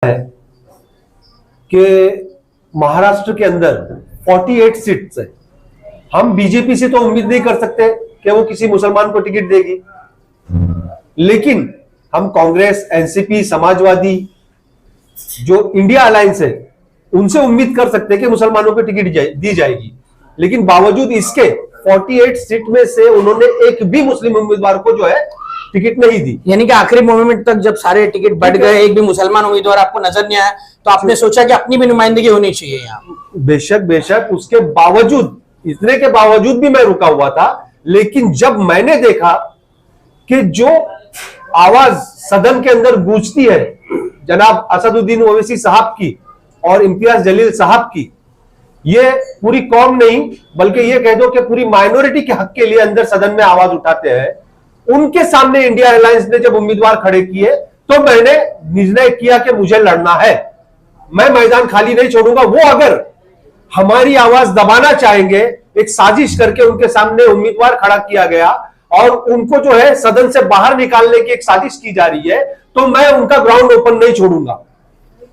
है कि महाराष्ट्र के अंदर 48 सीट्स है। हम बीजेपी से तो उम्मीद नहीं कर सकते कि वो किसी मुसलमान को टिकट देगी, लेकिन हम कांग्रेस, एनसीपी, समाजवादी जो इंडिया अलायंस है उनसे उम्मीद कर सकते हैं कि मुसलमानों को टिकट दी जाएगी। लेकिन बावजूद इसके 48 सीट में से उन्होंने एक भी मुस्लिम उम्मीदवार को जो है टिकट नहीं दी। यानी कि आखिरी मोमेंट तक जब सारे टिकट बढ़ गए, एक भी मुसलमान उम्मीदवार आपको नजर नहीं आया, तो आपने सोचा कि अपनी भी नुमाइंदगी होनी चाहिए यहाँ। बेशक बेशक, उसके बावजूद, इतने के बावजूद भी मैं रुका हुआ था। लेकिन जब मैंने देखा कि जो आवाज सदन के अंदर गूंजती है जनाब असदुद्दीन ओवैसी साहब की और इम्तियाज जलील साहब की, ये पूरी कौम नहीं बल्कि ये कह दो कि पूरी माइनॉरिटी के हक के लिए अंदर सदन में आवाज उठाते हैं, उनके सामने इंडिया अलायंस ने जब उम्मीदवार खड़े किए तो मैंने निर्णय किया कि मुझे लड़ना है, मैं मैदान खाली नहीं छोड़ूंगा। वो अगर हमारी आवाज दबाना चाहेंगे, एक साजिश करके उनके सामने उम्मीदवार खड़ा किया गया और उनको जो है सदन से बाहर निकालने की एक साजिश की जा रही है, तो मैं उनका ग्राउंड ओपन नहीं छोड़ूंगा।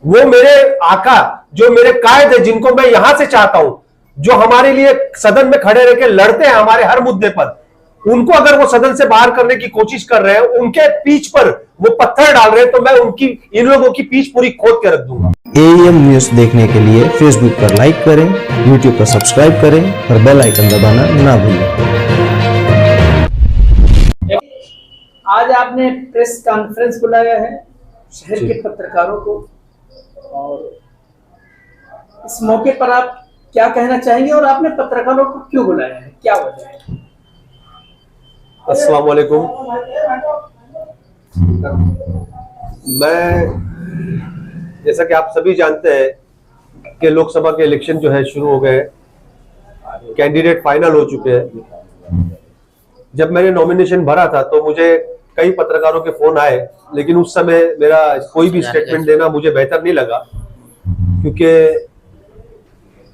वो मेरे आका, जो मेरे कायद है, जिनको मैं यहां से चाहता हूं, जो हमारे लिए सदन में खड़े रह के लड़ते हैं हमारे हर मुद्दे पर, उनको अगर वो सदन से बाहर करने की कोशिश कर रहे हैं, उनके पीठ पर वो पत्थर डाल रहे हैं, तो मैं इन लोगों की पीठ पूरी खोद के रख दूंगा। AEM न्यूज देखने के लिए फेसबुक पर लाइक करें, यूट्यूब पर सब्सक्राइब करें और बेल आइकन दबाना ना भूलें। आज आपने प्रेस कॉन्फ्रेंस बुलाया है शहर के पत्रकारों को, और इस मौके पर आप क्या कहना चाहेंगे और आपने पत्रकारों को क्यों बुलाया है, क्या वजह है? अस्सलाम वालेकुम। मैं, जैसा कि आप सभी जानते हैं कि लोकसभा के इलेक्शन जो है शुरू हो गए, कैंडिडेट फाइनल हो चुके हैं। जब मैंने नॉमिनेशन भरा था तो मुझे कई पत्रकारों के फोन आए, लेकिन उस समय मेरा कोई भी स्टेटमेंट देना मुझे बेहतर नहीं लगा, क्योंकि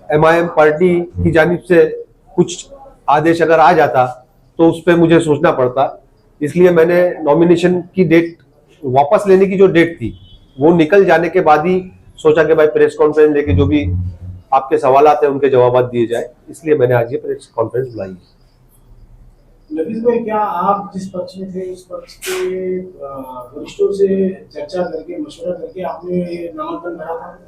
MIM पार्टी की जानिब से कुछ आदेश अगर आ जाता तो उस पर मुझे सोचना पड़ता। इसलिए मैंने नॉमिनेशन की डेट, वापस लेने की जो डेट थी, वो निकल जाने के बाद ही सोचा कि भाई प्रेस कॉन्फ्रेंस लेके जो भी आपके सवाल आते हैं उनके जवाब दिए जाए। इसलिए मैंने आज ये प्रेस कॉन्फ्रेंस बुलाई है। नफीस भाई, क्या आप जिस पक्ष में थे उस पक्ष के वरिष्ठों से चर्चा करके, मशवरा करके आपने ये नामांकन भरा था?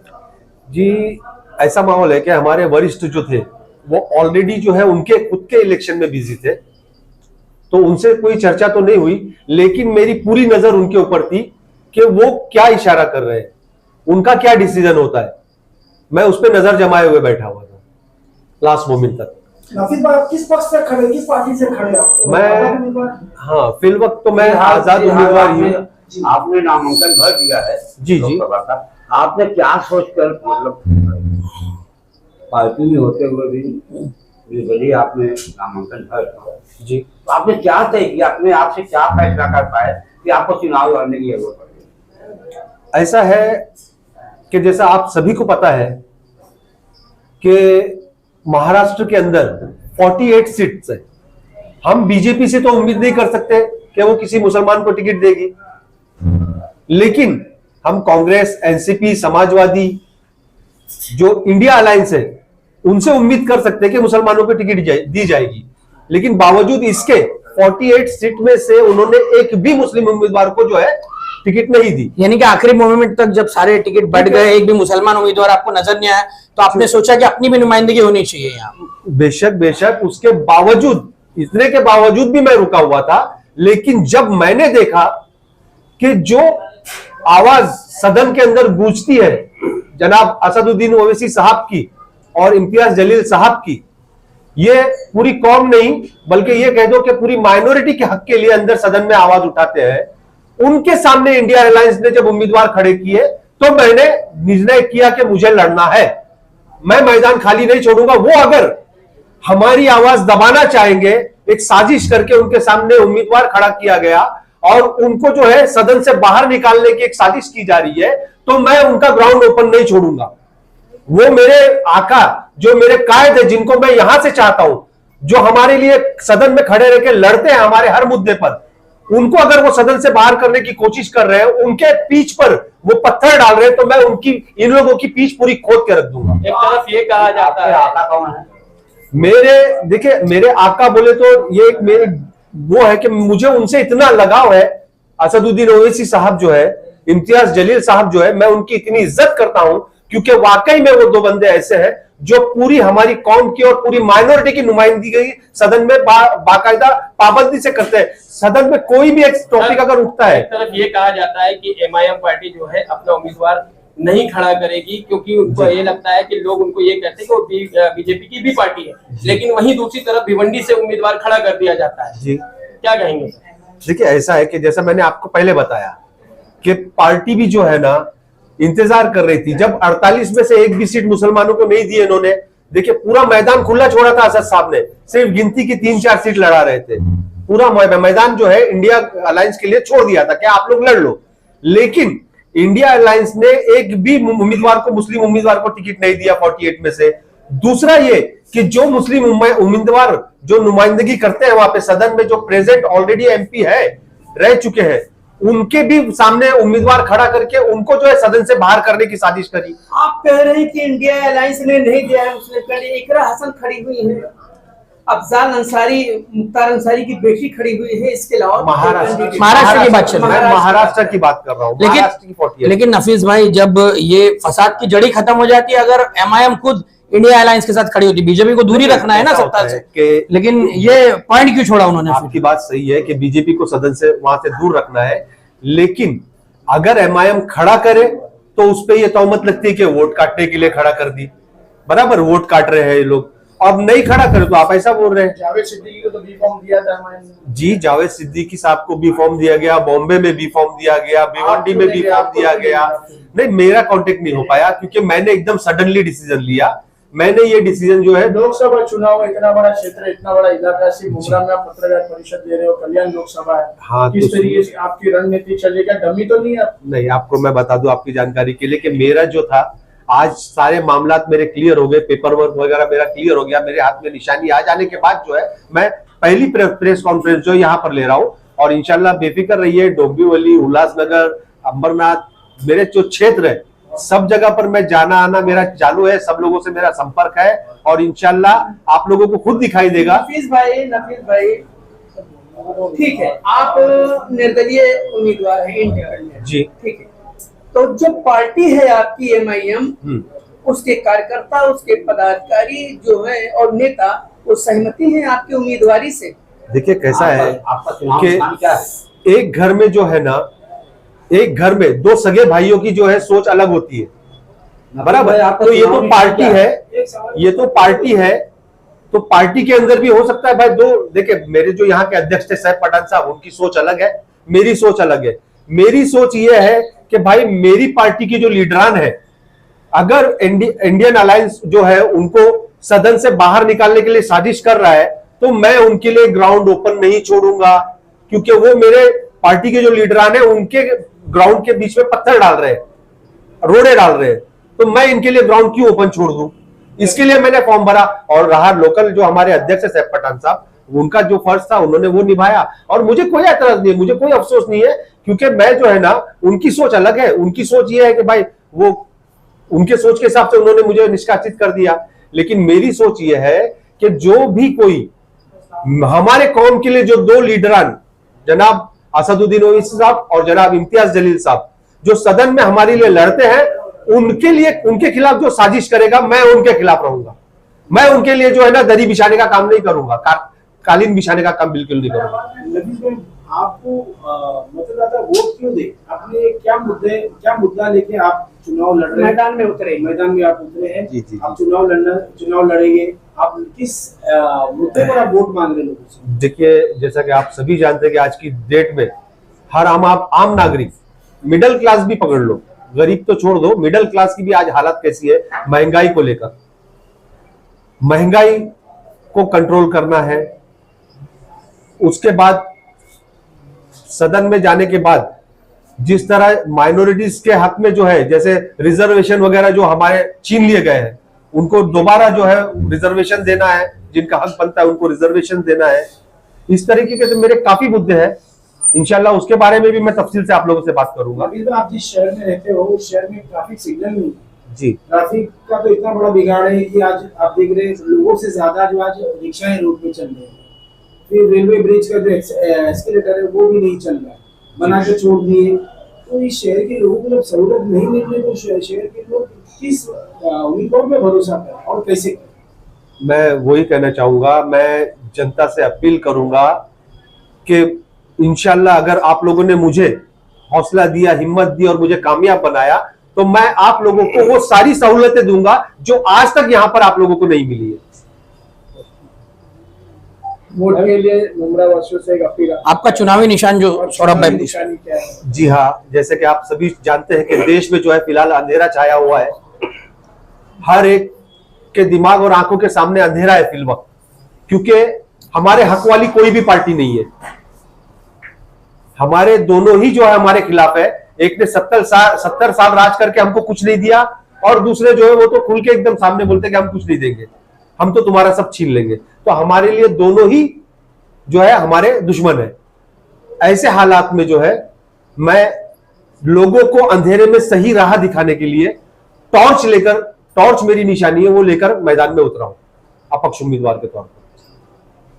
जी, ऐसा माहौल है कि हमारे वरिष्ठ जो थे वो ऑलरेडी जो है उनके खुद के इलेक्शन में बिजी थे, तो उनसे कोई चर्चा तो नहीं हुई, लेकिन मेरी पूरी नजर उनके ऊपर थी कि वो क्या इशारा कर रहे हैं, उनका क्या डिसीजन होता है। मैं उस पर नजर जमाए हुए बैठा हुआ था लास्ट मोमेंट तक। नफीस भाई, आप किस पक्ष से खड़े, किस पार्टी से खड़े आप? मैं, हाँ, फिल वक्त तो मैं आजाद उम्मीदवार ही हूँ। आपने नामांकन भर दिया है जी जी। आपने क्या सोचकर, मतलब पार्टी में होते हुए भी आपने नामांकन भर दिया जी, तो आपने क्या तय किया, अपने आप से क्या फैसला कर पाए कि आपको चुनाव लड़ने की जरूरत पड़ी? ऐसा है कि जैसा आप सभी को पता है कि महाराष्ट्र के अंदर 48 सीट्स है। हम बीजेपी से तो उम्मीद नहीं कर सकते कि वो किसी मुसलमान को टिकट देगी, लेकिन हम कांग्रेस, एनसीपी, समाजवादी जो इंडिया अलायंस है उनसे उम्मीद कर सकते हैं कि मुसलमानों को टिकट दी जाएगी। लेकिन बावजूद इसके 48 सीट में से उन्होंने एक भी मुस्लिम उम्मीदवार को जो है टिकट नहीं दी। यानी कि आखिरी मोमेंट तक जब सारे टिकट बढ़ गए, एक भी मुसलमान उम्मीदवार आपको नजर नहीं आया, तो आपने सोचा कि अपनी भी नुमाइंदगी होनी चाहिए यहाँ। बेशक बेशक, उसके बावजूद, इतने के बावजूद भी मैं रुका हुआ था। लेकिन जब मैंने देखा कि जो आवाज सदन के अंदर गूंजती है जनाब असदुद्दीन ओवैसी साहब की और इम्तियाज जलील साहब की, ये पूरी कौम नहीं बल्कि ये कह दो कि पूरी माइनॉरिटी के हक के लिए अंदर सदन में आवाज उठाते हैं, उनके सामने इंडिया अलायंस ने जब उम्मीदवार खड़े किए तो मैंने निर्णय किया कि मुझे लड़ना है, मैं मैदान खाली नहीं छोड़ूंगा। वो अगर हमारी आवाज दबाना चाहेंगे, एक साजिश करके उनके सामने उम्मीदवार खड़ा किया गया और उनको जो है सदन से बाहर निकालने की एक साजिश की जा रही है, तो मैं उनका ग्राउंड ओपन नहीं छोड़ूंगा। वो मेरे आका, जो मेरे कायद है, जिनको मैं यहां से चाहता हूं, जो हमारे लिए सदन में खड़े रह के लड़ते हैं हमारे हर मुद्दे पर, उनको अगर वो सदन से बाहर करने की कोशिश कर रहे हैं, उनके पीठ पर वो पत्थर डाल रहे हैं, तो मैं उनकी, इन लोगों की पीठ पूरी खोद के रख दूंगा। एक तरफ ये कहा जाता है, आका कौन है? मेरे, देखिए मेरे आका बोले तो ये एक मेरे वो है कि मुझे उनसे इतना लगाव है। असदुद्दीन ओवैसी साहब जो है, इम्तियाज जलील साहब जो है, मैं उनकी इतनी इज्जत करता हूं क्योंकि वाकई में वो दो बंदे ऐसे हैं जो पूरी हमारी कौम की और पूरी माइनॉरिटी की नुमाइंदगी सदन में बाकायदा पाबंदी से करते हैं। सदन में कोई भी एक टॉपिक अगर उठता है, एक तरफ ये कहा जाता है कि एमआईएम पार्टी जो है अपना उम्मीदवार नहीं खड़ा करेगी क्योंकि उनको ये लगता है कि लोग उनको ये कहते हैं कि वो बीजेपी की भी पार्टी है, लेकिन वहीं दूसरी तरफ भिवंडी से उम्मीदवार खड़ा कर दिया जाता है। जी क्या कहेंगे? देखिए ऐसा है कि जैसा मैंने आपको पहले बताया कि पार्टी भी जो है ना इंतजार कर रही थी। जब 48 में से एक भी सीट मुसलमानों को नहीं दी इन्होंने, देखिए पूरा मैदान खुला छोड़ा था असद साहब ने, सिर्फ गिनती की 3-4 सीट लड़ा रहे थे। पूरा मैदान जो है इंडिया अलायंस के लिए छोड़ दिया था कि आप लोग लड़ लो, लेकिन इंडिया अलायंस ने एक भी उम्मीदवार को, मुस्लिम उम्मीदवार को टिकट नहीं दिया 48 में से। दूसरा ये कि जो मुस्लिम उम्मीदवार जो नुमाइंदगी करते हैं वहां पे सदन में, जो प्रेजेंट ऑलरेडी एमपी है, रह चुके हैं, उनके भी सामने उम्मीदवार खड़ा करके उनको जो है सदन से बाहर करने की साजिश करी। आप कह रहे हैं कि इंडिया अलायंस ने नहीं दिया है मुस्लिम पार्टी, इकरा हसन खड़ी हुई है, अफजाल अंसारी, मुख्तार अंसारी की बेटी खड़ी हुई है, इसके अलावा महाराष्ट्र की बात चल रही है, मैं महाराष्ट्र की बात कर रहा हूँ। लेकिन नफीस भाई, जब ये फसाद की जड़ी खत्म हो जाती है, अगर एमआईएम खुद इंडिया अलायंस के साथ खड़ी होती, बीजेपी को दूरी रखना है ना सत्ता से, लेकिन ये पॉइंट क्यों छोड़ा उन्होंने? आपकी बात सही है कि बीजेपी को सदन से वहां से दूर रखना है, लेकिन अगर एमआईएम खड़ा करे तो उस पर यह तहमत लगती है कि वोट काटने के लिए खड़ा कर दी। बराबर, वोट काट रहे हैं ये लोग। अब नहीं खड़ा करे तो आप ऐसा बोल रहे हैं। जावेद सिद्दीकी को तो बी फॉर्म दिया था हमारे। जी, जावेद सिद्दीकी साहब को बी फॉर्म दिया गया, बॉम्बे में बी फॉर्म दिया गया, भिवंडी में बी फॉर्म दिया गया। नहीं, मेरा कांटेक्ट नहीं हो पाया क्योंकि मैंने एकदम सडनली डिसीजन लिया। मैंने ये डिसीजन जो है, लोकसभा चुनाव, इतना बड़ा क्षेत्र, इतना बड़ा इलाका, सिर्फ मुमरा में आप पत्रकार परिषद दे रहे हो, कल्याण लोकसभा है। हाँ, किस तो तरीके से आपकी रणनीति चलेगा? डमी तो नहीं है? नहीं, आपको मैं बता दूं आपकी जानकारी के लिए कि मेरा जो था, आज सारे मामलात मेरे क्लियर हो गए, पेपर वर्क वगैरह मेरा क्लियर हो गया, मेरे हाथ में निशानी आ जाने के बाद जो है मैं पहली प्रेस कॉन्फ्रेंस जो यहाँ पर ले रहा हूँ, और इंशाल्लाह बेफिक्र रहिए, डोंबिवली, उल्लासनगर, अंबरनाथ, मेरे जो क्षेत्र है सब जगह पर मैं जाना आना मेरा चालू है, सब लोगों से मेरा संपर्क है, और इंशाल्लाह आप लोगों को खुद दिखाई देगा। नफीस भाई ठीक है, आप निर्दलीय उम्मीदवार हैं, इंडिपेंडेंट जी, ठीक है। तो जो पार्टी है आपकी एमआईएम, उसके कार्यकर्ता, उसके पदाधिकारी जो है और नेता, वो सहमति है आपकी उम्मीदवारी से? देखिए कैसा है आपका चुनाव कि निशान क्या है? एक घर में जो है ना, एक घर में दो सगे भाइयों की जो है सोच अलग होती है। बराबर, तो ये तो पार्टी है, ये तो पार्टी है, तो पार्टी के अंदर भी हो सकता है भाई दो। देखिए मेरे जो यहाँ के अध्यक्ष थे सैफ पठान साहब, उनकी सोच अलग है, मेरी सोच अलग है। मेरी सोच ये है कि भाई मेरी पार्टी की जो लीडरान है, अगर इंडियन अलायंस जो है उनको सदन से बाहर निकालने के लिए साजिश कर रहा है, तो मैं उनके लिए ग्राउंड ओपन नहीं छोड़ूंगा, क्योंकि वो मेरे पार्टी के जो लीडरान है उनके ग्राउंड के बीच में पत्थर डाल रहे हैं, रोड़े डाल रहे हैं, तो मैं इनके लिए ग्राउंड क्यों ओपन छोड़ दूं? इसके लिए मैंने फॉर्म भरा। और रहा लोकल जो हमारे अध्यक्ष है सैफ पठान साहब, उनका जो फर्ज था उन्होंने वो निभाया, और मुझे कोई एतराज नहीं है, मुझे कोई अफसोस नहीं है, क्योंकि मैं जो है ना, उनकी सोच अलग है। उनकी सोच ये है कि भाई वो उनके सोच के हिसाब से उन्होंने मुझे निष्कासित कर दिया, लेकिन मेरी सोच ये है कि जो भी कोई हमारे कौम के लिए जो दो लीडरान, जनाब असदुद्दीन ओवैसी साहब और जनाब इम्तियाज जलील साहब, जो सदन में हमारे लिए लड़ते हैं, उनके लिए, उनके खिलाफ जो साजिश करेगा, मैं उनके खिलाफ रहूंगा। मैं उनके लिए जो है ना दरी बिछाने का काम नहीं करूंगा, कालीन बिछाने का काम बिल्कुल नहीं करूंगा। आपको मतदाता वोट क्यों दे? आपने क्या मुद्दा लेके आप चुनाव लड़ रहे हैं? मैदान में उतरे, मैदान में आप उतरे हैं। जी, जी, आप चुनाव लड़ेंगे, आप किस मुद्दे पर आप वोट मांग रहे हैं? देखिए जैसा कि आप सभी जानते हैं कि आज की डेट में हर आम नागरिक, मिडिल क्लास भी पकड़ लो, गरीब तो छोड़ दो, मिडिल क्लास की भी आज हालत कैसी है महंगाई को लेकर। महंगाई को कंट्रोल करना है, उसके बाद सदन में जाने के बाद जिस तरह माइनॉरिटीज के हक में जो है, जैसे रिजर्वेशन वगैरह जो हमारे छीन लिए गए हैं, उनको दोबारा जो है रिजर्वेशन देना है, जिनका हक बनता है उनको रिजर्वेशन देना है। इस तरीके के तो मेरे काफी मुद्दे हैं, इंशाल्लाह उसके बारे में भी मैं तफसील से आप लोगों से बात करूंगा। अभी तो आप जिस शहर में रहते हो उस शहर में ट्रैफिक सिग्नल नहीं है। जी, ट्रैफिक का तो इतना बड़ा बिगाड़ है कि आज आप देख रहे हैं लोगों से ज्यादा जो आज रिक्शाएं रोड पे चल रहे हैं। फिर रेलवे ब्रिज का जो एस्केलेटर है वो भी नहीं चल रहा है, बना के छोड़ दिए। तो इस शहर के लोगों को जब सहूलत नहीं मिल रही तो शहर के लोग किस उम्मीदवार में भरोसा करें और कैसे करें? मैं वही कहना चाहूंगा, मैं जनता से अपील करूंगा कि इंशाल्लाह अगर आप लोगों ने मुझे हौसला दिया, हिम्मत दी और मुझे कामयाब बनाया तो मैं आप लोगों को वो सारी सहूलतें दूंगा जो आज तक यहां पर आप लोगों को नहीं मिली है। वोट के लिए मुमरा वासियों से एक अपील आपका चुनावी निशान जो सौरभ भाई निशानी क्या है? जी हाँ, जैसे कि आप सभी जानते हैं कि देश में जो है फिलहाल अंधेरा छाया हुआ है। हर एक के दिमाग और आंखों के सामने अंधेरा है फिल वक्त, क्योंकि हमारे हक वाली कोई भी पार्टी नहीं है। हमारे दोनों ही जो है हमारे खिलाफ है। एक ने 70 साल राज करके हमको कुछ नहीं दिया और दूसरे जो है वो तो खुल के एकदम सामने बोलते कि हम कुछ नहीं देंगे, हम तो तुम्हारा सब छीन लेंगे। तो हमारे लिए दोनों ही जो है हमारे दुश्मन है। ऐसे हालात में जो है मैं लोगों को अंधेरे में सही राह दिखाने के लिए टॉर्च मेरी निशानी है, वो लेकर मैदान में उतरा हूं अपक्ष उम्मीदवार के तौर पर।